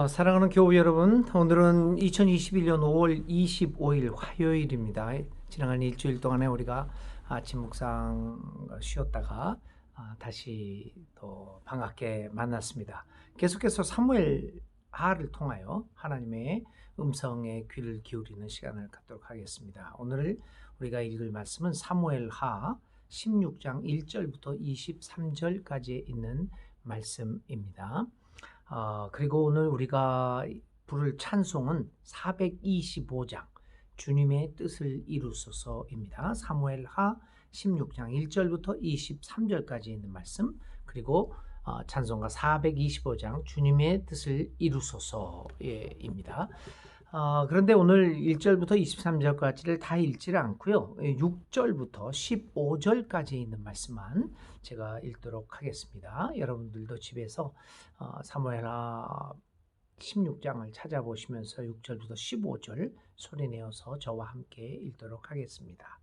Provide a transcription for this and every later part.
사랑하는 교우 여러분, 오늘은 2021년 5월 25일 화요일입니다. 지나간 일주일 동안에 우리가 아침 묵상 쉬었다가 다시 또 반갑게 만났습니다. 계속해서 사무엘 하를 통하여 하나님의 음성에 귀를 기울이는 시간을 갖도록 하겠습니다. 오늘 우리가 읽을 말씀은 사무엘 하 16장 1절부터 23절까지 있는 말씀입니다. 그리고 오늘 우리가 부를 찬송은 425장 주님의 뜻을 이루소서입니다. 사무엘하 16장 1절부터 23절까지 있는 말씀, 그리고 찬송가 425장 주님의 뜻을 이루소서입니다. 그런데 오늘 1절부터 23절까지를 다 읽지를 않고요. 6절부터 15절까지 있는 말씀만 제가 읽도록 하겠습니다. 여러분들도 집에서 사무엘하 16장을 찾아보시면서 6절부터 15절 소리내어서 저와 함께 읽도록 하겠습니다.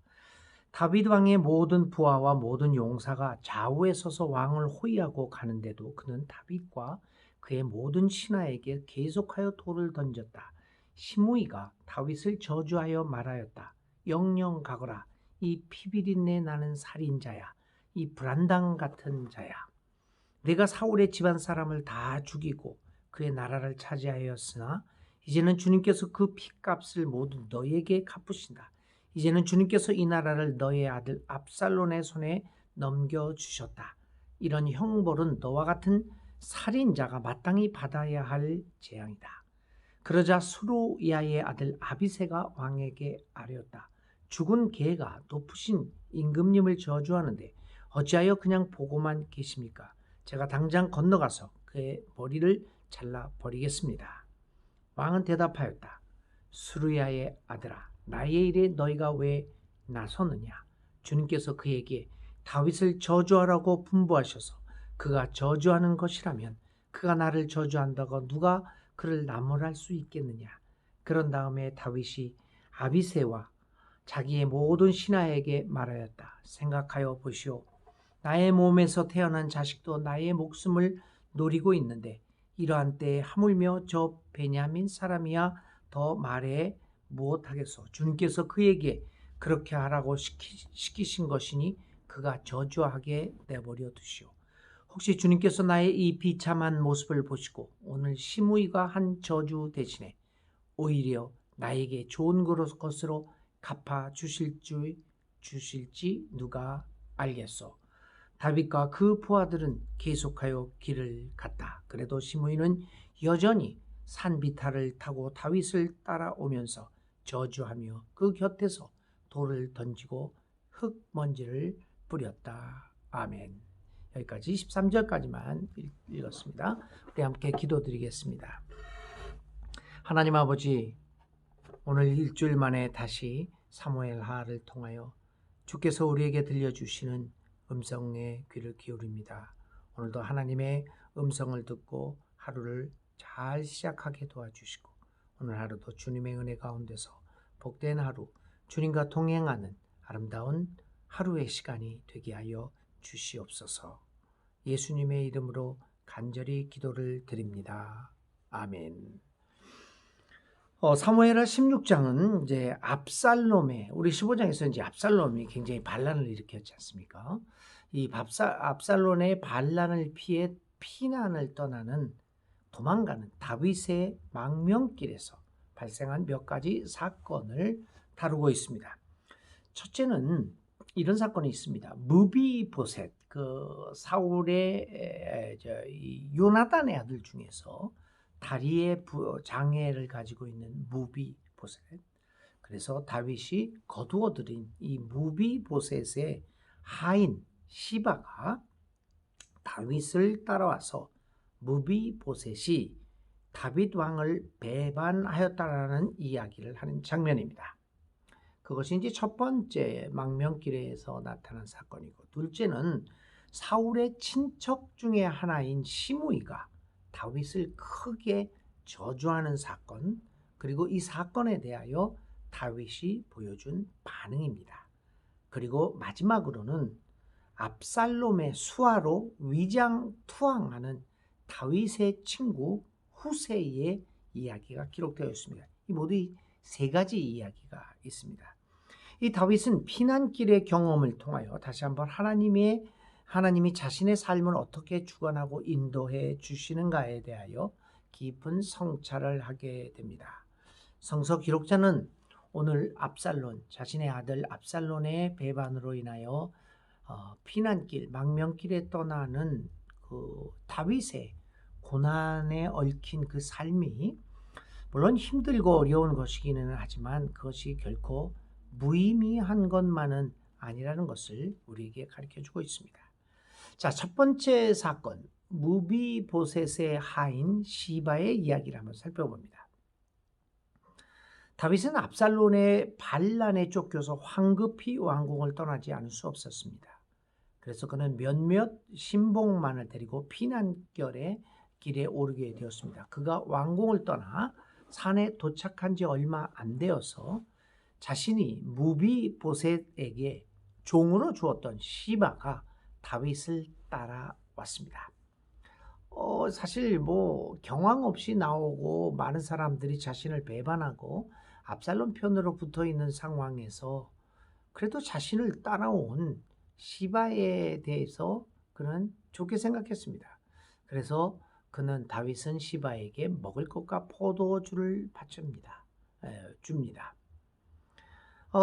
다윗 왕의 모든 부하와 모든 용사가 좌우에 서서 왕을 호위하고 가는데도 그는 다윗과 그의 모든 신하에게 계속하여 돌을 던졌다. 시므이가 다윗을 저주하여 말하였다. 영영 가거라. 이 피비린내 나는 살인자야. 이 불안당 같은 자야. 내가 사울의 집안 사람을 다 죽이고 그의 나라를 차지하였으나 이제는 주님께서 그 핏값을 모두 너에게 갚으신다. 이제는 주님께서 이 나라를 너의 아들 압살론의 손에 넘겨주셨다. 이런 형벌은 너와 같은 살인자가 마땅히 받아야 할 재앙이다. 그러자 수루야의 아들 아비새가 왕에게 아뢰었다. 죽은 개가 높으신 임금님을 저주하는데 어찌하여 그냥 보고만 계십니까? 제가 당장 건너가서 그의 머리를 잘라버리겠습니다. 왕은 대답하였다. 수루야의 아들아, 나의 일에 너희가 왜 나서느냐? 주님께서 그에게 다윗을 저주하라고 분부하셔서 그가 저주하는 것이라면 그가 나를 저주한다고 누가 그를 나무랄 수 있겠느냐? 그런 다음에 다윗이 아비새와 자기의 모든 신하에게 말하였다. 생각하여 보시오. 나의 몸에서 태어난 자식도 나의 목숨을 노리고 있는데 이러한 때에 하물며 저 베냐민 사람이야 더 말해 무엇하겠소. 주님께서 그에게 그렇게 하라고 시키신 것이니 그가 저주하게 내버려 두시오. 혹시 주님께서 나의 이 비참한 모습을 보시고 오늘 시므이가 한 저주 대신에 오히려 나에게 좋은 것으로 갚아 주실지 누가 알겠소. 다윗과 그 부하들은 계속하여 길을 갔다. 그래도 시므이는 여전히 산 비탈을 타고 다윗을 따라오면서 저주하며 그 곁에서 돌을 던지고 흙먼지를 뿌렸다. 아멘. 여기까지 13절까지만 읽었습니다. 우리 함께 기도드리겠습니다. 하나님 아버지, 오늘 일주일 만에 다시 사무엘하를 통하여 주께서 우리에게 들려주시는 음성의 귀를 기울입니다. 오늘도 하나님의 음성을 듣고 하루를 잘 시작하게 도와주시고 오늘 하루도 주님의 은혜 가운데서 복된 하루, 주님과 동행하는 아름다운 하루의 시간이 되게 하여 주시옵소서. 예수님의 이름으로 간절히 기도를 드립니다. 아멘. 사무엘하 16장은 이제 압살롬의, 우리 15장에서 이제 압살롬이 굉장히 반란을 일으켰지 않습니까? 이 압살롬의 반란을 피해 피난을 떠나는 도망가는 다윗의 망명길에서 발생한 몇 가지 사건을 다루고 있습니다. 첫째는 이런 사건이 있습니다. 무비보셋, 그 사울의 요나단의 아들 중에서 다리에 장애를 가지고 있는 무비보셋. 그래서 다윗이 거두어들인 이 무비보셋의 하인 시바가 다윗을 따라와서 무비보셋이 다윗 왕을 배반하였다라는 이야기를 하는 장면입니다. 그것이 이제 첫 번째 망명길에서 나타난 사건이고, 둘째는 사울의 친척 중에 하나인 시므이가 다윗을 크게 저주하는 사건, 그리고 이 사건에 대하여 다윗이 보여준 반응입니다. 그리고 마지막으로는 압살롬의 수하로 위장 투항하는 다윗의 친구 후세의 이야기가 기록되어 있습니다. 이 모두 세 가지 이야기가 있습니다. 이 다윗은 피난길의 경험을 통하여 다시 한번 하나님이 자신의 삶을 어떻게 주관하고 인도해 주시는가에 대하여 깊은 성찰을 하게 됩니다. 성서 기록자는 오늘 자신의 아들 압살론의 배반으로 인하여 피난길, 망명길에 떠나는 그 다윗의 고난에 얽힌 그 삶이 물론 힘들고 어려운 것이기는 하지만 그것이 결코 무의미한 것만은 아니라는 것을 우리에게 가르쳐주고 있습니다. 자, 첫 번째 사건, 무비보셋의 하인 시바의 이야기를 한번 살펴봅니다. 다윗은 압살론의 반란에 쫓겨서 황급히 왕궁을 떠나지 않을 수 없었습니다. 그래서 그는 몇몇 신복만을 데리고 피난길에 길에 오르게 되었습니다. 그가 왕궁을 떠나 산에 도착한 지 얼마 안 되어서 자신이 무비보셋에게 종으로 주었던 시바가 다윗을 따라왔습니다. 사실 경황 없이 나오고 많은 사람들이 자신을 배반하고 압살롬 편으로 붙어 있는 상황에서 그래도 자신을 따라온 시바에 대해서 그는 좋게 생각했습니다. 그래서 그는 다윗은 시바에게 먹을 것과 포도주를 줍니다.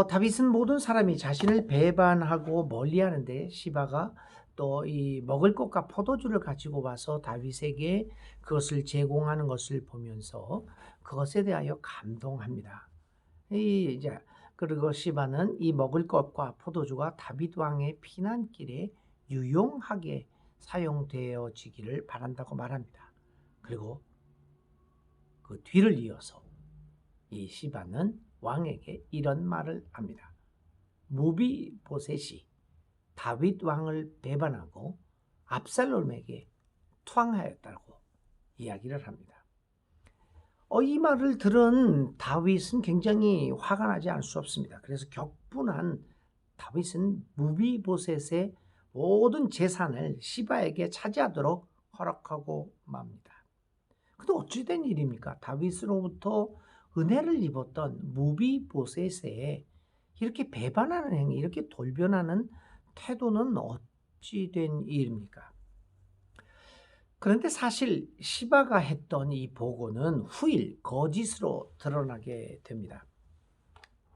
다윗은 모든 사람이 자신을 배반하고 멀리하는데 시바가 또 이 먹을 것과 포도주를 가지고 와서 다윗에게 그것을 제공하는 것을 보면서 그것에 대하여 감동합니다. 그리고 시바는 이 먹을 것과 포도주가 다윗 왕의 피난길에 유용하게 사용되어지기를 바란다고 말합니다. 그리고 그 뒤를 이어서 이 시바는 왕에게 이런 말을 합니다. 무비보셋이 다윗 왕을 배반하고 압살롬에게 투항하였다고 이야기를 합니다. 이 말을 들은 다윗은 굉장히 화가 나지 않을 수 없습니다. 그래서 격분한 다윗은 무비보셋의 모든 재산을 시바에게 차지하도록 허락하고 맙니다. 근데 어찌된 일입니까? 다윗으로부터 은혜를 입었던 무비보셋에 이렇게 배반하는 행위, 이렇게 돌변하는 태도는 어찌된 일입니까? 그런데 사실 시바가 했던 이 보고는 후일 거짓으로 드러나게 됩니다.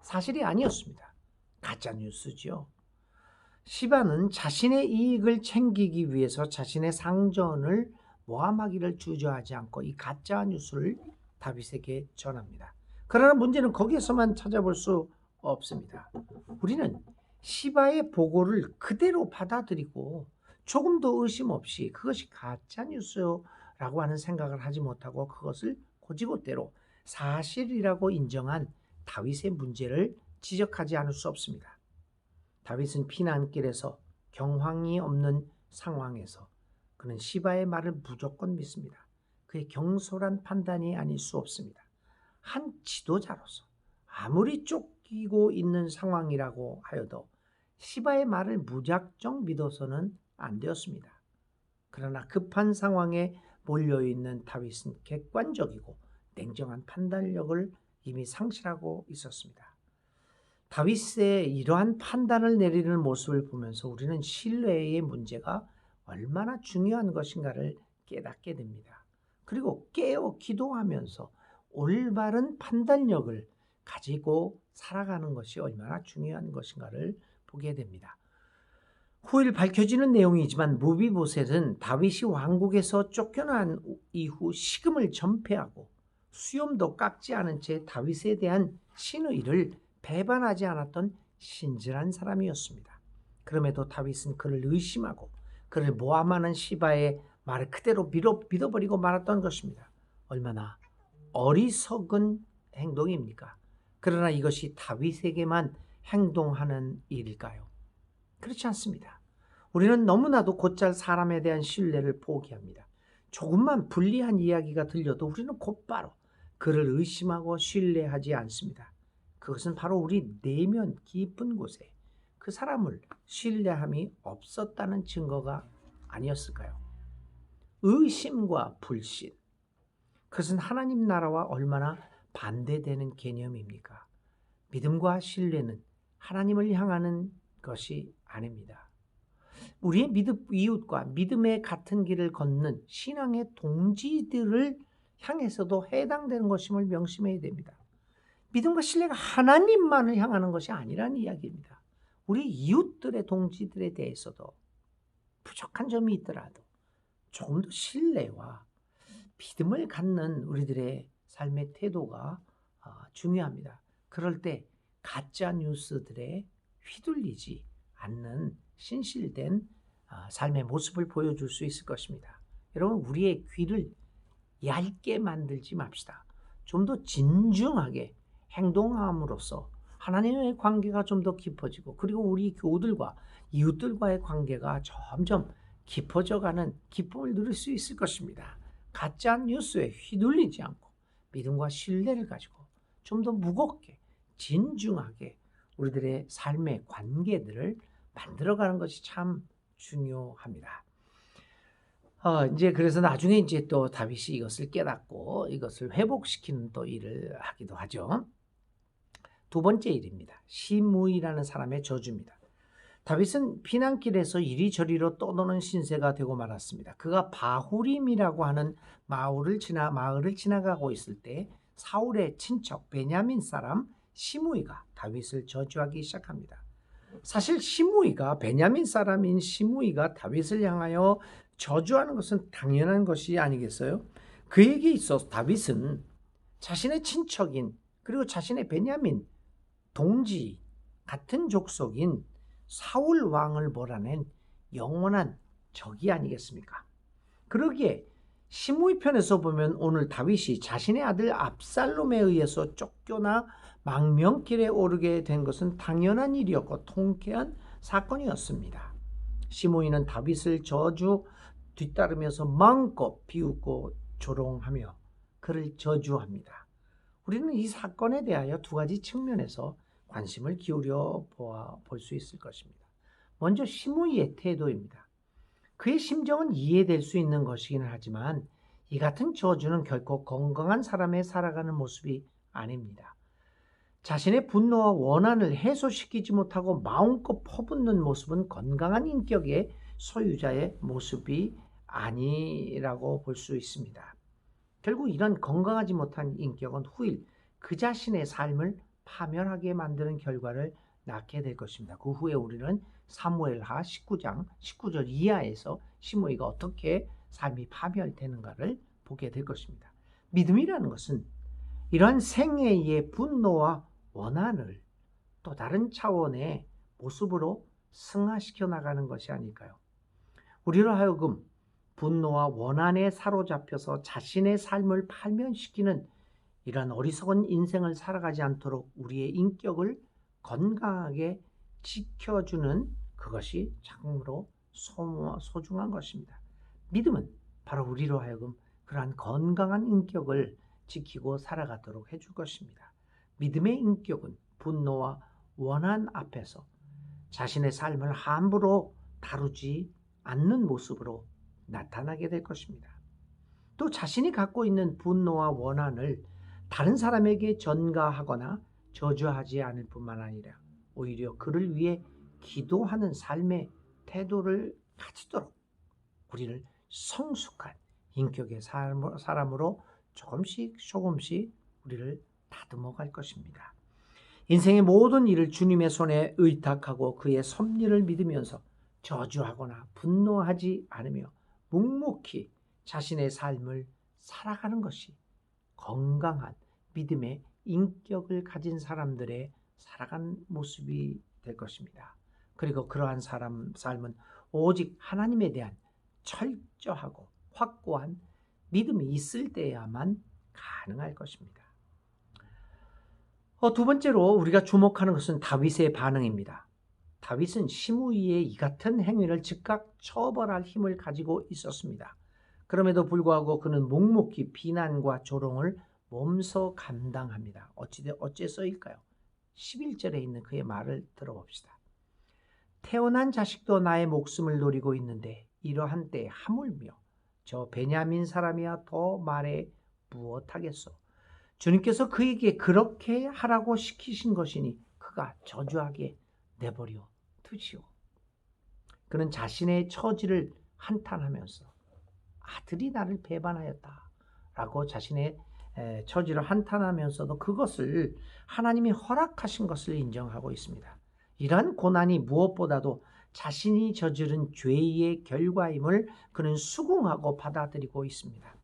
사실이 아니었습니다. 가짜 뉴스죠. 시바는 자신의 이익을 챙기기 위해서 자신의 상전을 모함하기를 주저하지 않고 이 가짜 뉴스를 다윗에게 전합니다. 그러나 문제는 거기에서만 찾아볼 수 없습니다. 우리는 시바의 보고를 그대로 받아들이고 조금도 의심 없이 그것이 가짜 뉴스라고 하는 생각을 하지 못하고 그것을 곧이곧대로 사실이라고 인정한 다윗의 문제를 지적하지 않을 수 없습니다. 다윗은 피난길에서 경황이 없는 상황에서 그는 시바의 말을 무조건 믿습니다. 그의 경솔한 판단이 아닐 수 없습니다. 한 지도자로서 아무리 쫓기고 있는 상황이라고 하여도 시바의 말을 무작정 믿어서는 안 되었습니다. 그러나 급한 상황에 몰려있는 다윗은 객관적이고 냉정한 판단력을 이미 상실하고 있었습니다. 다윗의 이러한 판단을 내리는 모습을 보면서 우리는 신뢰의 문제가 얼마나 중요한 것인가를 깨닫게 됩니다. 그리고 깨어 기도하면서 올바른 판단력을 가지고 살아가는 것이 얼마나 중요한 것인가를 보게 됩니다. 후일 밝혀지는 내용이지만 무비보셋은 다윗이 왕국에서 쫓겨난 이후 식음을 전폐하고 수염도 깎지 않은 채 다윗에 대한 신의를 배반하지 않았던 신실한 사람이었습니다. 그럼에도 다윗은 그를 의심하고 그를 모함하는 시바의 말을 그대로 믿어버리고 말았던 것입니다. 얼마나 어리석은 행동입니까? 그러나 이것이 다윗에게만 행동하는 일일까요? 그렇지 않습니다. 우리는 너무나도 곧잘 사람에 대한 신뢰를 포기합니다. 조금만 불리한 이야기가 들려도 우리는 곧바로 그를 의심하고 신뢰하지 않습니다. 그것은 바로 우리 내면 깊은 곳에 그 사람을 신뢰함이 없었다는 증거가 아니었을까요? 의심과 불신, 그것은 하나님 나라와 얼마나 반대되는 개념입니까? 믿음과 신뢰는 하나님을 향하는 것이 아닙니다. 우리의 이웃과 믿음의 같은 길을 걷는 신앙의 동지들을 향해서도 해당되는 것임을 명심해야 됩니다. 믿음과 신뢰가 하나님만을 향하는 것이 아니라는 이야기입니다. 우리 이웃들의 동지들에 대해서도 부족한 점이 있더라도 조금 더 신뢰와 믿음을 갖는 우리들의 삶의 태도가 중요합니다. 그럴 때 가짜 뉴스들에 휘둘리지 않는 신실된 삶의 모습을 보여줄 수 있을 것입니다. 여러분, 우리의 귀를 얇게 만들지 맙시다. 좀 더 진중하게 행동함으로써 하나님의 관계가 좀 더 깊어지고, 그리고 우리 교우들과 이웃들과의 관계가 점점 깊어져가는 기쁨을 누릴 수 있을 것입니다. 가짜 뉴스에 휘둘리지 않고 믿음과 신뢰를 가지고 좀 더 무겁게 진중하게 우리들의 삶의 관계들을 만들어가는 것이 참 중요합니다. 이제 그래서 나중에 이제 또 다윗이 이것을 깨닫고 이것을 회복시키는 또 일을 하기도 하죠. 두 번째 일입니다. 시므이라는 사람의 저주입니다. 다윗은 피난길에서 이리저리로 떠도는 신세가 되고 말았습니다. 그가 바후림이라고 하는 마을을 지나가고 있을 때 사울의 친척 베냐민 사람 시므이가 다윗을 저주하기 시작합니다. 사실 베냐민 사람인 시므이가 다윗을 향하여 저주하는 것은 당연한 것이 아니겠어요? 그에게 있어서 다윗은 자신의 친척인, 그리고 자신의 베냐민 동지 같은 족속인 사울 왕을 몰아낸 영원한 적이 아니겠습니까? 그러기에 시므이 편에서 보면 오늘 다윗이 자신의 아들 압살롬에 의해서 쫓겨나 망명길에 오르게 된 것은 당연한 일이었고 통쾌한 사건이었습니다. 시므이는 다윗을 뒤따르면서 마음껏 비웃고 조롱하며 그를 저주합니다. 우리는 이 사건에 대하여 두 가지 측면에서 관심을 기울여 볼 수 있을 것입니다. 먼저 시므이의 태도입니다. 그의 심정은 이해될 수 있는 것이긴 하지만 이 같은 저주는 결코 건강한 사람의 살아가는 모습이 아닙니다. 자신의 분노와 원한을 해소시키지 못하고 마음껏 퍼붓는 모습은 건강한 인격의 소유자의 모습이 아니라고 볼 수 있습니다. 결국 이런 건강하지 못한 인격은 후일 그 자신의 삶을 파멸하게 만드는 결과를 낳게 될 것입니다. 그 후에 우리는 사무엘하 19장 19절 이하에서 시므이가 어떻게 삶이 파멸되는가를 보게 될 것입니다. 믿음이라는 것은 이러한 생애의 분노와 원한을 또 다른 차원의 모습으로 승화시켜 나가는 것이 아닐까요? 우리로 하여금 분노와 원한에 사로잡혀서 자신의 삶을 파멸시키는 이러한 어리석은 인생을 살아가지 않도록 우리의 인격을 건강하게 지켜주는 그것이 참으로 소중한 것입니다. 믿음은 바로 우리로 하여금 그러한 건강한 인격을 지키고 살아가도록 해줄 것입니다. 믿음의 인격은 분노와 원한 앞에서 자신의 삶을 함부로 다루지 않는 모습으로 나타나게 될 것입니다. 또 자신이 갖고 있는 분노와 원한을 다른 사람에게 전가하거나 저주하지 않을 뿐만 아니라 오히려 그를 위해 기도하는 삶의 태도를 가지도록 우리를 성숙한 인격의 사람으로 조금씩 우리를 다듬어 갈 것입니다. 인생의 모든 일을 주님의 손에 의탁하고 그의 섭리를 믿으면서 저주하거나 분노하지 않으며 묵묵히 자신의 삶을 살아가는 것이 건강한 믿음의 인격을 가진 사람들의 살아가는 모습이 될 것입니다. 그리고 그러한 삶은 오직 하나님에 대한 철저하고 확고한 믿음이 있을 때야만 가능할 것입니다. 두 번째로 우리가 주목하는 것은 다윗의 반응입니다. 다윗은 시므이의 이 같은 행위를 즉각 처벌할 힘을 가지고 있었습니다. 그럼에도 불구하고 그는 묵묵히 비난과 조롱을 몸소 감당합니다. 어째서일까요? 11절에 있는 그의 말을 들어봅시다. 태어난 자식도 나의 목숨을 노리고 있는데 이러한 때에 하물며 저 베냐민 사람이야 더 말에 무엇하겠소? 주님께서 그에게 그렇게 하라고 시키신 것이니 그가 저주하게 내버려 두시오. 그는 자신의 처지를 한탄하면서 아들이 나를 배반하였다 라고 자신의 처지를 한탄하면서도 그것을 하나님이 허락하신 것을 인정하고 있습니다. 이러한 고난이 무엇보다도 자신이 저지른 죄의 결과임을 그는 수긍하고 받아들이고 있습니다.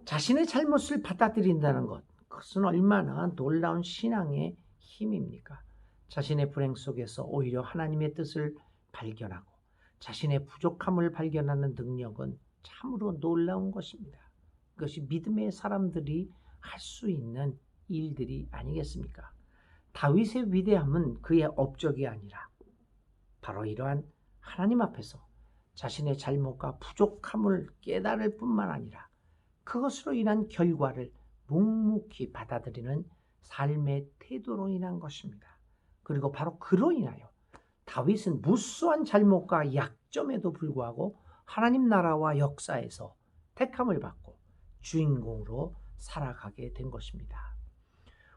자신의 잘못을 받아들인다는 것, 그것은 얼마나 놀라운 신앙의 힘입니까? 자신의 불행 속에서 오히려 하나님의 뜻을 발견하고 자신의 부족함을 발견하는 능력은 참으로 놀라운 것입니다. 그것이 믿음의 사람들이 할 수 있는 일들이 아니겠습니까? 다윗의 위대함은 그의 업적이 아니라 바로 이러한 하나님 앞에서 자신의 잘못과 부족함을 깨달을 뿐만 아니라 그것으로 인한 결과를 묵묵히 받아들이는 삶의 태도로 인한 것입니다. 그리고 바로 그로 인하여 다윗은 무수한 잘못과 약점에도 불구하고 하나님 나라와 역사에서 택함을 받고 주인공으로 살아가게 된 것입니다.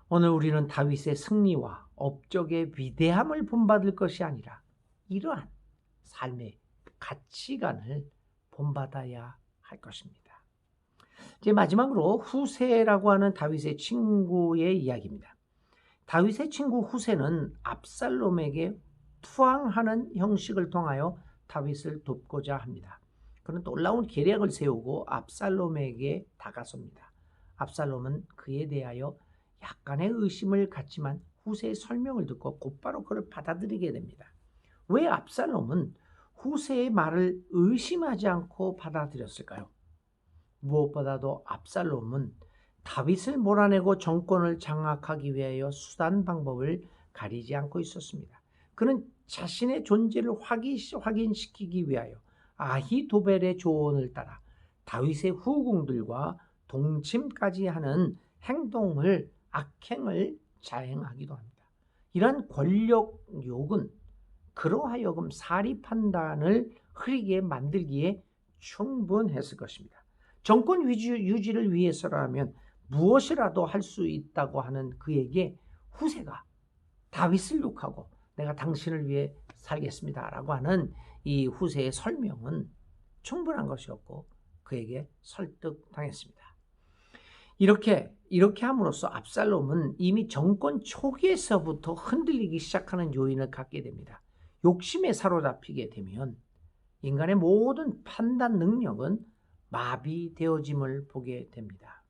오늘 우리는 다윗의 승리와 업적의 위대함을 본받을 것이 아니라 이러한 삶의 가치관을 본받아야 할 것입니다. 이제 마지막으로 후세라고 하는 다윗의 친구의 이야기입니다. 다윗의 친구 후세는 압살롬에게 투항하는 형식을 통하여 다윗을 돕고자 합니다. 그는 놀라운 계략을 세우고 압살롬에게 다가섭니다. 압살롬은 그에 대하여 약간의 의심을 갖지만 후세의 설명을 듣고 곧바로 그를 받아들이게 됩니다. 왜 압살롬은 후세의 말을 의심하지 않고 받아들였을까요? 무엇보다도 압살롬은 다윗을 몰아내고 정권을 장악하기 위하여 수단 방법을 가리지 않고 있었습니다. 그는 자신의 존재를 확인시키기 위하여 아히도벨의 조언을 따라 다윗의 후궁들과 동침까지 하는 악행을 자행하기도 합니다. 이러한 권력욕은 그로 하여금 사리 판단을 흐리게 만들기에 충분했을 것입니다. 정권 유지를 위해서라면 무엇이라도 할 수 있다고 하는 그에게 후세가 다윗을 욕하고 내가 당신을 위해 살겠습니다 라고 하는 이 후세의 설명은 충분한 것이었고 그에게 설득당했습니다. 이렇게 함으로써 압살롬은 이미 정권 초기에서부터 흔들리기 시작하는 요인을 갖게 됩니다. 욕심에 사로잡히게 되면 인간의 모든 판단 능력은 마비되어짐을 보게 됩니다.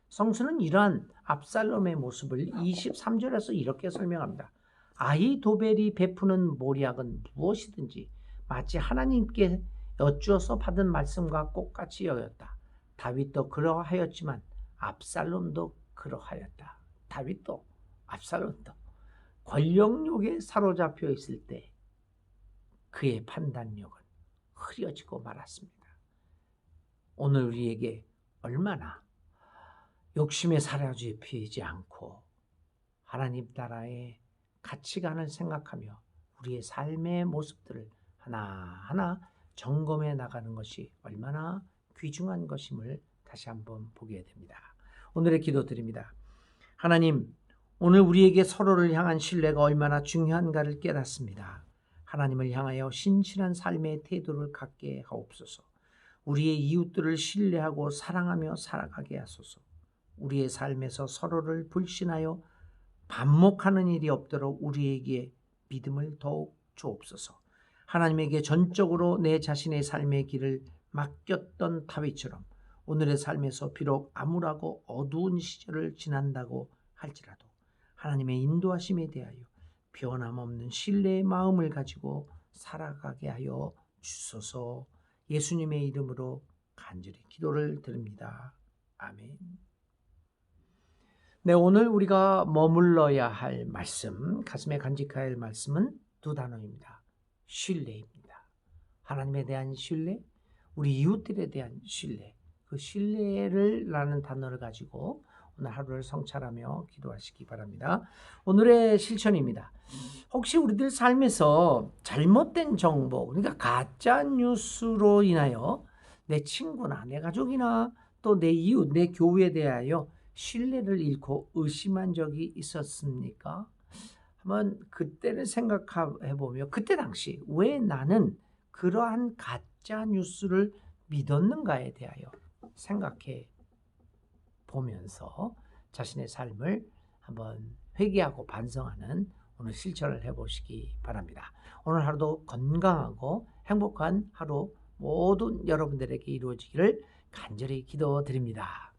성서는 이러한 압살롬의 모습을 23절에서 이렇게 설명합니다. 아히도벨이 베푸는 모략은 무엇이든지 마치 하나님께 여쭈어서 받은 말씀과 똑같이 여겼다. 다윗도 그러하였지만 압살롬도 그러하였다. 다윗도 압살롬도 권력욕에 사로잡혀 있을 때 그의 판단력은 흐려지고 말았습니다. 오늘 우리에게 얼마나 욕심에 사로잡히지 않고 하나님 나라의 가치관을 생각하며 우리의 삶의 모습들을 하나하나 점검해 나가는 것이 얼마나 귀중한 것임을 다시 한번 보게 됩니다. 오늘의 기도 드립니다. 하나님, 오늘 우리에게 서로를 향한 신뢰가 얼마나 중요한가를 깨닫습니다. 하나님을 향하여 신실한 삶의 태도를 갖게 하옵소서. 우리의 이웃들을 신뢰하고 사랑하며 살아가게 하소서. 우리의 삶에서 서로를 불신하여 반목하는 일이 없도록 우리에게 믿음을 더욱 주옵소서. 하나님에게 전적으로 내 자신의 삶의 길을 맡겼던 다윗처럼 오늘의 삶에서 비록 암울하고 어두운 시절을 지난다고 할지라도 하나님의 인도하심에 대하여 변함없는 신뢰의 마음을 가지고 살아가게 하여 주소서. 예수님의 이름으로 간절히 기도를 드립니다. 아멘. 네, 오늘 우리가 머물러야 할 말씀, 가슴에 간직해야 할 말씀은 두 단어입니다. 신뢰입니다. 하나님에 대한 신뢰, 우리 이웃들에 대한 신뢰, 그 신뢰를 라는 단어를 가지고 오늘 하루를 성찰하며 기도하시기 바랍니다. 오늘의 실천입니다. 혹시 우리들 삶에서 잘못된 정보, 그러니까 가짜 뉴스로 인하여 내 친구나 내 가족이나 또 내 이웃, 내 교회에 대하여 신뢰를 잃고 의심한 적이 있었습니까? 한번 그때를 생각해 보며 그때 당시 왜 나는 그러한 가짜 뉴스를 믿었는가에 대하여 생각해 보면서 자신의 삶을 한번 회개하고 반성하는 오늘 실천을 해보시기 바랍니다. 오늘 하루도 건강하고 행복한 하루 모든 여러분들에게 이루어지기를 간절히 기도드립니다.